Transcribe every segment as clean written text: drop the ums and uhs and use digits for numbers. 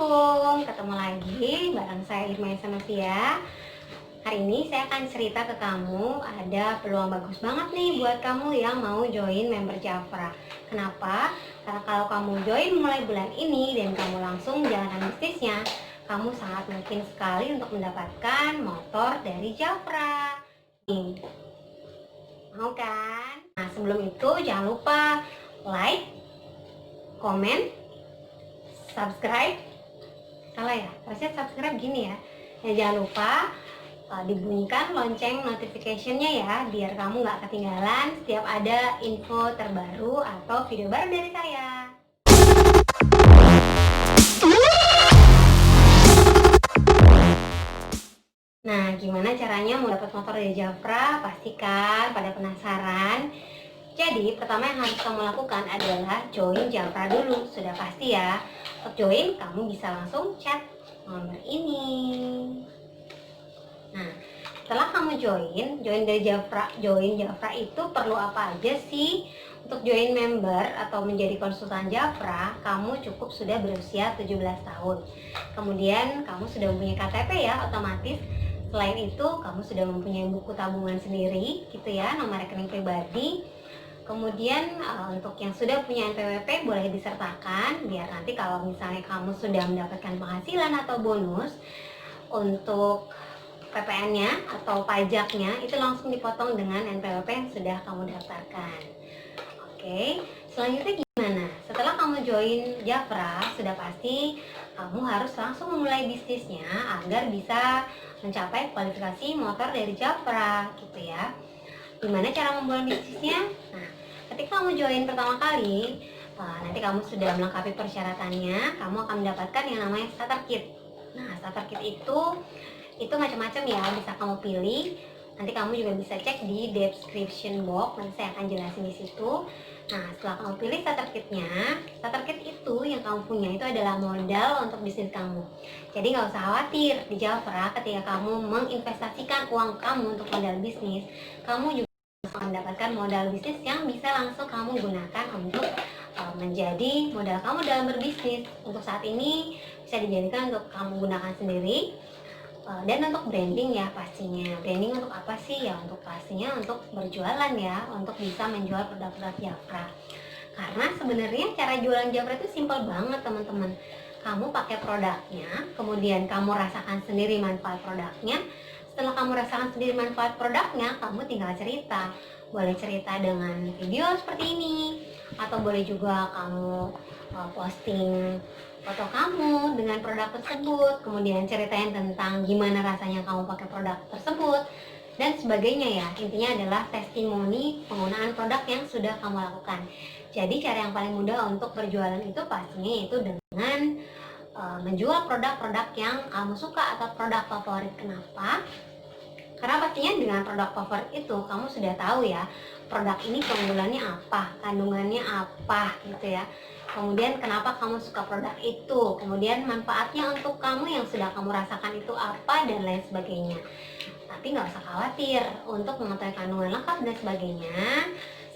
Assalamualaikum, ketemu lagi bareng saya Irma Novia. Hari ini saya akan cerita ke kamu, ada peluang bagus banget nih buat kamu yang mau join member Jafra. Kenapa? Karena kalau kamu join mulai bulan ini dan kamu langsung jalankan bisnisnya, kamu sangat mungkin sekali untuk mendapatkan motor dari Jafra. Mau kan? Nah, sebelum itu jangan lupa like, komen, subscribe. Salah ya, harusnya subscribe gini ya. Jangan lupa dibunyikan lonceng notification-nya ya, biar kamu nggak ketinggalan setiap ada info terbaru atau video baru dari saya. Nah, gimana caranya mau dapat motor dari Jafra? Pastikan pada penasaran. Jadi, pertama yang harus kamu lakukan adalah join Jafra dulu. Sudah pasti ya. Untuk join, kamu bisa langsung chat nomor ini. Nah, setelah kamu join dari Jafra itu perlu apa aja sih? Untuk join member atau menjadi konsultan Jafra, kamu cukup sudah berusia 17 tahun. Kemudian kamu sudah mempunyai KTP ya, otomatis. Selain itu, kamu sudah mempunyai buku tabungan sendiri, gitu ya, nomor rekening pribadi. Kemudian untuk yang sudah punya NPWP boleh disertakan, biar nanti kalau misalnya kamu sudah mendapatkan penghasilan atau bonus, untuk PPN-nya atau pajaknya itu langsung dipotong dengan NPWP yang sudah kamu daftarkan. Oke, selanjutnya gimana? Setelah kamu join Jafra, sudah pasti kamu harus langsung memulai bisnisnya agar bisa mencapai kualifikasi motor dari Jafra, gitu ya. Gimana cara memulai bisnisnya? Nah, ketika kamu join pertama kali, nanti kamu sudah melengkapi persyaratannya, kamu akan mendapatkan yang namanya starter kit. Nah, starter kit itu macam-macam ya, bisa kamu pilih. Nanti kamu juga bisa cek di description box, nanti saya akan jelasin di situ. Nah, setelah kamu pilih starter kit itu yang kamu punya itu adalah modal untuk bisnis kamu. Jadi nggak usah khawatir di Jafra ketika kamu menginvestasikan uang kamu untuk modal bisnis, kamu juga mendapatkan modal bisnis yang bisa langsung kamu gunakan untuk menjadi modal kamu dalam berbisnis. Untuk saat ini bisa dijadikan untuk kamu gunakan sendiri, dan untuk branding ya pastinya. Branding untuk apa sih ya? Untuk pastinya untuk berjualan ya, untuk bisa menjual produk-produk Jafra. Karena sebenarnya cara jualan Jafra itu simpel banget teman-teman. Kamu pakai produknya, kemudian kamu rasakan sendiri manfaat produknya. Setelah kamu rasakan sendiri manfaat produknya, kamu tinggal cerita. Boleh cerita dengan video seperti ini, atau boleh juga kamu posting foto kamu dengan produk tersebut, kemudian ceritain tentang gimana rasanya kamu pakai produk tersebut, dan sebagainya ya. Intinya adalah testimoni penggunaan produk yang sudah kamu lakukan. Jadi cara yang paling mudah untuk berjualan itu pastinya itu dengan menjual produk-produk yang kamu suka atau produk favorit. Kenapa? Karena pastinya dengan produk favorit itu kamu sudah tahu ya produk ini keunggulannya apa, kandungannya apa gitu ya. Kemudian kenapa kamu suka produk itu, kemudian manfaatnya untuk kamu yang sudah kamu rasakan itu apa, dan lain sebagainya. Tapi nggak usah khawatir untuk mengetahui kandungan lengkap dan sebagainya.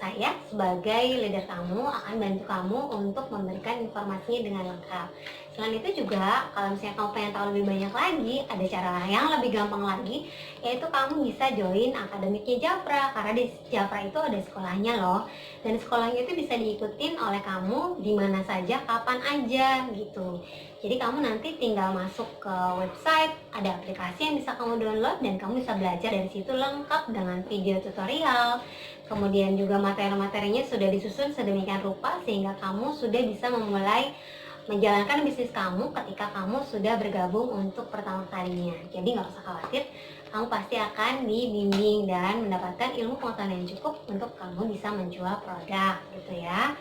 Saya sebagai leader kamu akan bantu kamu untuk memberikan informasinya dengan lengkap. Selain itu juga, kalau misalnya kamu pengen tahu lebih banyak lagi, ada cara yang lebih gampang lagi, yaitu kamu bisa join akademiknya Jafra. Karena di Jafra itu ada sekolahnya loh, dan sekolahnya itu bisa diikutin oleh kamu di mana saja, kapan aja gitu. Jadi kamu nanti tinggal masuk ke website, ada aplikasi yang bisa kamu download, dan kamu bisa belajar dari situ lengkap dengan video tutorial. Kemudian juga materi-materinya sudah disusun sedemikian rupa sehingga kamu sudah bisa memulai menjalankan bisnis kamu ketika kamu sudah bergabung untuk pertama kalinya. Jadi nggak usah khawatir, kamu pasti akan dibimbing dan mendapatkan ilmu pengetahuan yang cukup untuk kamu bisa menjual produk gitu ya.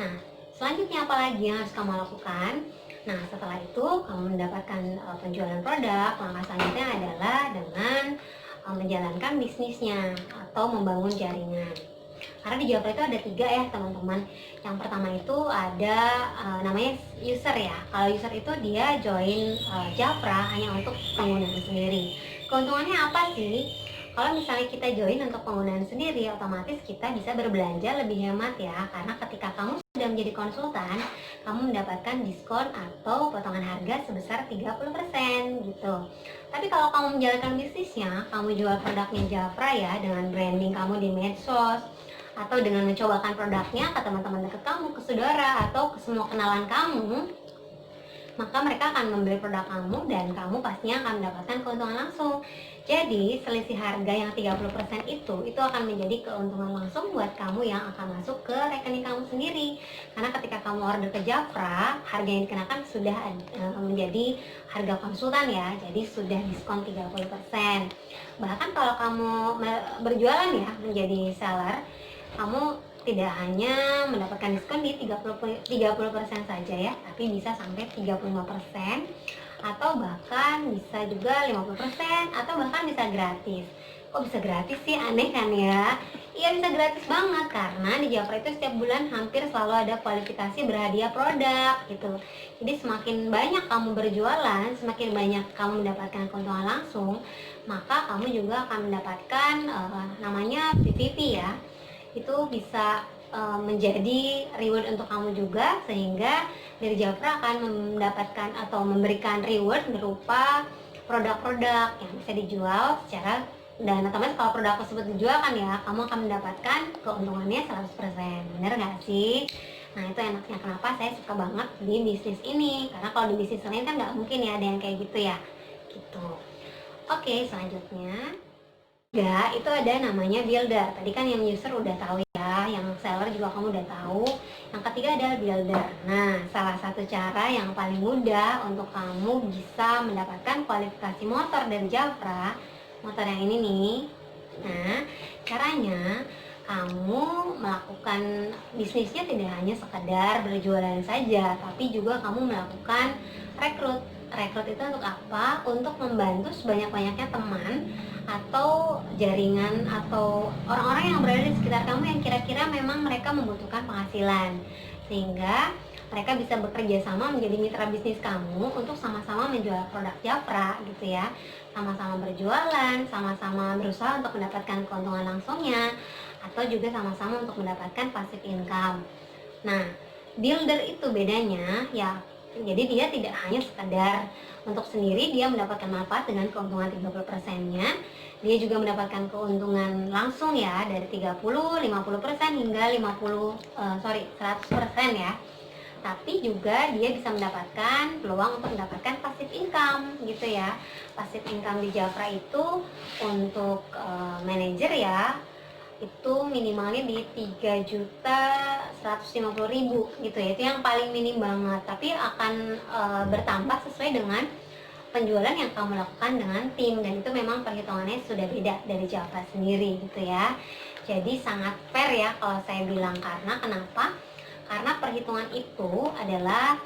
Nah, selanjutnya apa lagi yang harus kamu lakukan? Nah, setelah itu kamu mendapatkan penjualan produk, langkah selanjutnya adalah dengan menjalankan bisnisnya atau membangun jaringan. Karena di Jafra itu ada 3 ya teman-teman. Yang pertama itu ada namanya user ya. Kalau user itu dia join Jafra hanya untuk penggunaan sendiri. Keuntungannya apa sih? Kalau misalnya kita join untuk penggunaan sendiri, otomatis kita bisa berbelanja lebih hemat ya. Karena ketika kamu sudah menjadi konsultan, kamu mendapatkan diskon atau potongan harga sebesar 30% gitu. Tapi kalau kamu menjalankan bisnisnya, kamu jual produknya Jafra ya, dengan branding kamu di medsos, atau dengan mencobakan produknya ke teman-teman dekat kamu, ke saudara, atau ke semua kenalan kamu, maka mereka akan membeli produk kamu dan kamu pastinya akan mendapatkan keuntungan langsung. Jadi selisih harga yang 30% itu akan menjadi keuntungan langsung buat kamu yang akan masuk ke rekening kamu sendiri. Karena ketika kamu order ke Jafra, harga yang dikenakan sudah menjadi harga konsultan ya, jadi sudah diskon 30%. Bahkan kalau kamu berjualan ya, menjadi seller, kamu tidak hanya mendapatkan diskon di 30% saja ya, tapi bisa sampai 35%, atau bahkan bisa juga 50%, atau bahkan bisa gratis. Kok bisa gratis sih? Aneh kan ya? Iya, bisa gratis banget karena di Jafra itu setiap bulan hampir selalu ada kualifikasi berhadiah produk gitu. Jadi semakin banyak kamu berjualan, semakin banyak kamu mendapatkan keuntungan langsung, maka kamu juga akan mendapatkan namanya PVP ya. Itu bisa menjadi reward untuk kamu juga, sehingga dari Jafra akan mendapatkan atau memberikan reward berupa produk-produk yang bisa dijual secara, dan otomatis kalau produk tersebut dijual kan ya, kamu akan mendapatkan keuntungannya 100%. Bener nggak sih? Nah, itu enaknya kenapa saya suka banget di bisnis ini, karena kalau di bisnis lain kan nggak mungkin ya ada yang kayak gitu ya gitu. Oke, selanjutnya ya, itu ada namanya builder. Tadi kan yang user udah tahu ya, yang seller juga kamu udah tahu. Yang ketiga adalah builder. Nah, salah satu cara yang paling mudah untuk kamu bisa mendapatkan kualifikasi motor dari Jafra, motor yang ini nih. Nah, caranya kamu melakukan bisnisnya tidak hanya sekedar berjualan saja, tapi juga kamu melakukan rekrut. Rekrut itu untuk apa? Untuk membantu sebanyak-banyaknya teman atau jaringan atau orang-orang yang berada di sekitar kamu yang kira-kira memang mereka membutuhkan penghasilan, sehingga mereka bisa bekerja sama menjadi mitra bisnis kamu untuk sama-sama menjual produk Jafra gitu ya, sama-sama berjualan, sama-sama berusaha untuk mendapatkan keuntungan langsungnya, atau juga sama-sama untuk mendapatkan passive income. Nah, builder itu bedanya ya, jadi dia tidak hanya sekedar untuk sendiri dia mendapatkan manfaat dengan keuntungan 30%-nya, dia juga mendapatkan keuntungan langsung ya dari 30, 50% hingga 100% ya. Tapi juga dia bisa mendapatkan peluang untuk mendapatkan passive income gitu ya. Passive income di Jafra itu untuk manajer ya, itu minimalnya di 3.150.000 gitu ya, itu yang paling minim banget, tapi akan bertambah sesuai dengan penjualan yang kamu lakukan dengan tim, dan itu memang perhitungannya sudah beda dari Jafra sendiri gitu ya. Jadi sangat fair ya kalau saya bilang, karena kenapa? Karena perhitungan itu adalah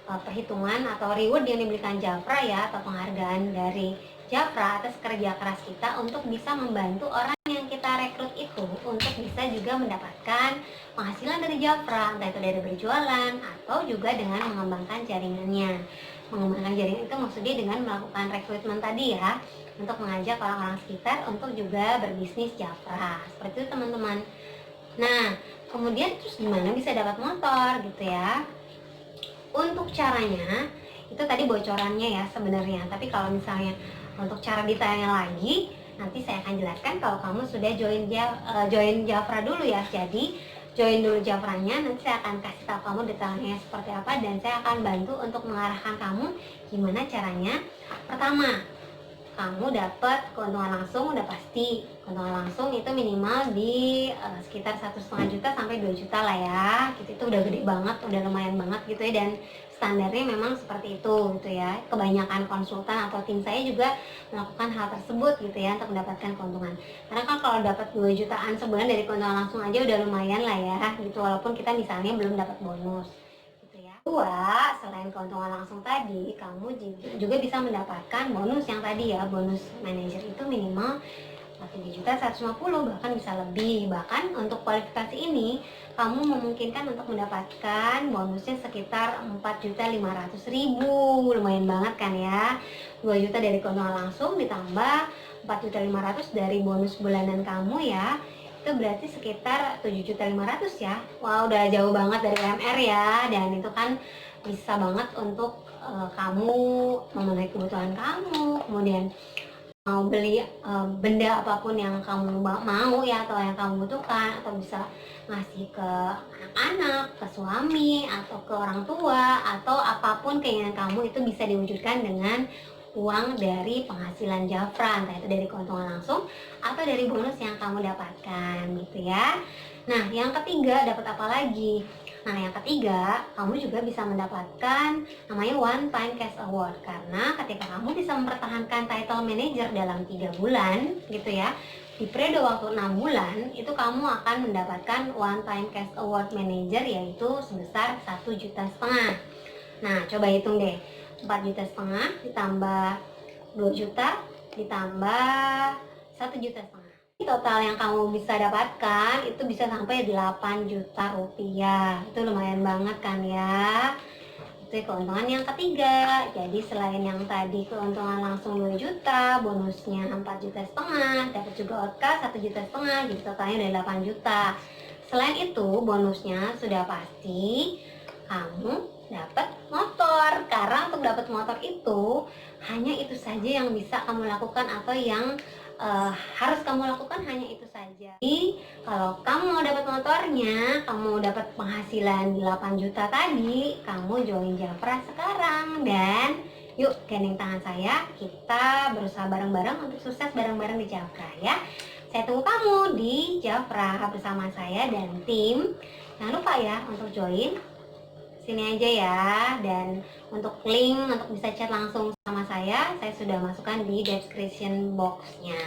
perhitungan atau reward yang diberikan Jafra ya, atau penghargaan dari Jafra atas kerja keras kita untuk bisa membantu orang yang kita rekrut itu untuk bisa juga mendapatkan penghasilan dari Jafra, entah itu dari berjualan atau juga dengan mengembangkan jaringannya. Mengembangkan jaringan itu maksudnya dengan melakukan rekrutmen tadi ya, untuk mengajak orang-orang sekitar untuk juga berbisnis Jafra. Seperti itu teman-teman. Nah, kemudian terus gimana bisa dapat motor gitu ya? Untuk caranya, itu tadi bocorannya ya sebenarnya. Tapi kalau misalnya untuk cara detailnya lagi, nanti saya akan jelaskan kalau kamu sudah join Jafra dulu ya. Jadi join dulu Jafranya, nanti saya akan kasih tahu kamu detailnya seperti apa, dan saya akan bantu untuk mengarahkan kamu gimana caranya. Pertama, kamu dapat keuntungan langsung udah pasti. Keuntungan langsung itu minimal di sekitar 1,5 juta sampai 2 juta lah ya. Gitu, itu udah gede banget, udah lumayan banget gitu ya, dan standarnya memang seperti itu gitu ya. Kebanyakan konsultan atau tim saya juga melakukan hal tersebut gitu ya, untuk mendapatkan keuntungan. Karena kan kalau dapat 2 jutaan sebulan dari keuntungan langsung aja udah lumayan lah ya gitu, walaupun kita misalnya belum dapat bonus. Kedua, selain keuntungan langsung tadi, kamu juga bisa mendapatkan bonus yang tadi ya, bonus manajer itu minimal 3.150.000, bahkan bisa lebih. Bahkan untuk kualifikasi ini, kamu memungkinkan untuk mendapatkan bonusnya sekitar 4.500.000. Lumayan banget kan ya, 2 juta dari keuntungan langsung ditambah 4.500.000 dari bonus bulanan kamu ya. Itu berarti sekitar 7.500.000 ya. Wah, udah jauh banget dari UMR ya. Dan itu kan bisa banget untuk kamu memenuhi kebutuhan kamu, kemudian mau beli benda apapun yang kamu mau ya, atau yang kamu butuhkan, atau bisa ngasih ke anak-anak, ke suami, atau ke orang tua, atau apapun keinginan kamu itu bisa diwujudkan dengan uang dari penghasilan Jafra, entah itu dari keuntungan langsung atau dari bonus yang kamu dapatkan gitu ya. Nah, yang ketiga dapat apa lagi? Nah, yang ketiga, kamu juga bisa mendapatkan namanya one time cash award, karena ketika kamu bisa mempertahankan title manager dalam 3 bulan gitu ya, di periode waktu 6 bulan itu kamu akan mendapatkan one time cash award manager, yaitu sebesar 1,5 juta. Nah, coba hitung deh, 4,5 juta ditambah 2 juta ditambah 1,5 juta. Total yang kamu bisa dapatkan itu bisa sampai 8 juta rupiah. Itu lumayan banget kan ya. Itu keuntungan yang ketiga. Jadi selain yang tadi keuntungan langsung 2 juta, bonusnya 4,5 juta, dapat juga OTK 1,5 juta, jadi totalnya udah 8 juta. Selain itu, bonusnya sudah pasti kamu dapat motor. Karena untuk dapat motor itu hanya itu saja yang bisa kamu lakukan, atau yang harus kamu lakukan hanya itu saja. Jadi kalau kamu mau dapat motornya, kamu dapat penghasilan 8 juta tadi, kamu join Jafra sekarang. Dan yuk gandeng tangan saya, kita berusaha bareng-bareng untuk sukses bareng-bareng di Jafra ya. Saya tunggu kamu di Jafra bersama saya dan tim. Jangan lupa ya untuk join sini aja ya. Dan untuk link untuk bisa chat langsung sama saya sudah masukkan di description boxnya.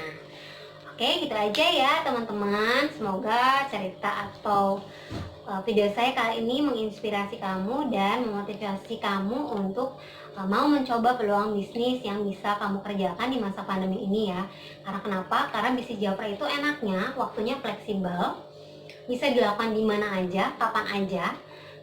Oke, gitu aja ya teman-teman. Semoga cerita atau video saya kali ini menginspirasi kamu dan memotivasi kamu untuk mau mencoba peluang bisnis yang bisa kamu kerjakan di masa pandemi ini ya. Karena kenapa? Karena bisnis Jafra itu enaknya waktunya fleksibel, bisa dilakukan di mana aja, kapan aja.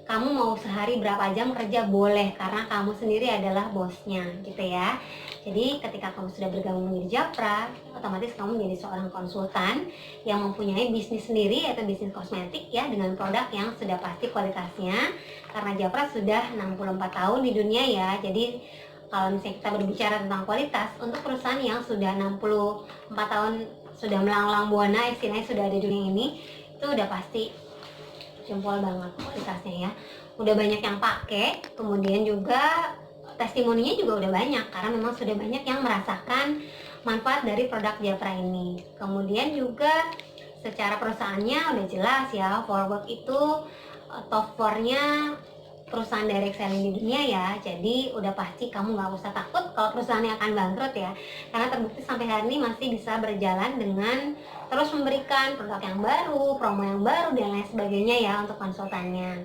Kamu mau sehari berapa jam kerja boleh, karena kamu sendiri adalah bosnya gitu ya. Jadi ketika kamu sudah bergabung di Jafra, otomatis kamu menjadi seorang konsultan yang mempunyai bisnis sendiri, yaitu bisnis kosmetik ya, dengan produk yang sudah pasti kualitasnya. Karena Jafra sudah 64 tahun di dunia ya. Jadi kalau misalnya kita berbicara tentang kualitas, untuk perusahaan yang sudah 64 tahun sudah melanglang buana, istilahnya sudah ada di dunia ini, itu udah pasti jempol banget kualitasnya ya. Udah banyak yang pakai, kemudian juga testimoninya juga udah banyak, karena memang sudah banyak yang merasakan manfaat dari produk Jafra ini. Kemudian juga secara perusahaannya udah jelas ya, Forward itu top 4-nya perusahaan direct selling di dunia ya. Jadi udah pasti kamu nggak usah takut kalau perusahaannya akan bangkrut ya, karena terbukti sampai hari ini masih bisa berjalan dengan terus memberikan produk yang baru, promo yang baru, dan lain sebagainya ya untuk konsultannya.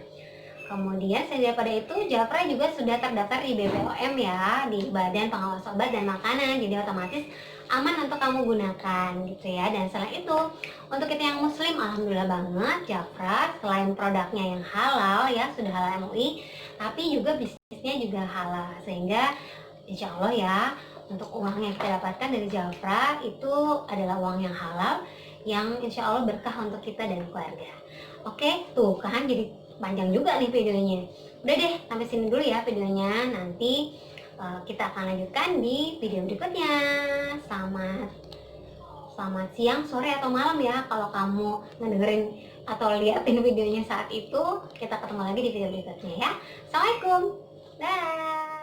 Kemudian selain daripada itu, Jafra juga sudah terdaftar di BPOM ya, di Badan Pengawas Obat dan Makanan. Jadi otomatis aman untuk kamu gunakan gitu ya. Dan selain itu, untuk kita yang muslim, alhamdulillah banget Jafra selain produknya yang halal ya, sudah halal MUI, tapi juga bisnisnya juga halal. Sehingga insya Allah ya, untuk uang yang kita dapatkan dari Jafra itu adalah uang yang halal, yang insya Allah berkah untuk kita dan keluarga. Oke, tuh kan jadi panjang juga nih videonya. Udah deh, sampai sini dulu ya videonya. Nanti kita akan lanjutkan di video berikutnya. Selamat siang, sore, atau malam ya kalau kamu ngedengerin atau liatin videonya saat itu. Kita ketemu lagi di video berikutnya ya. Assalamualaikum. Dah.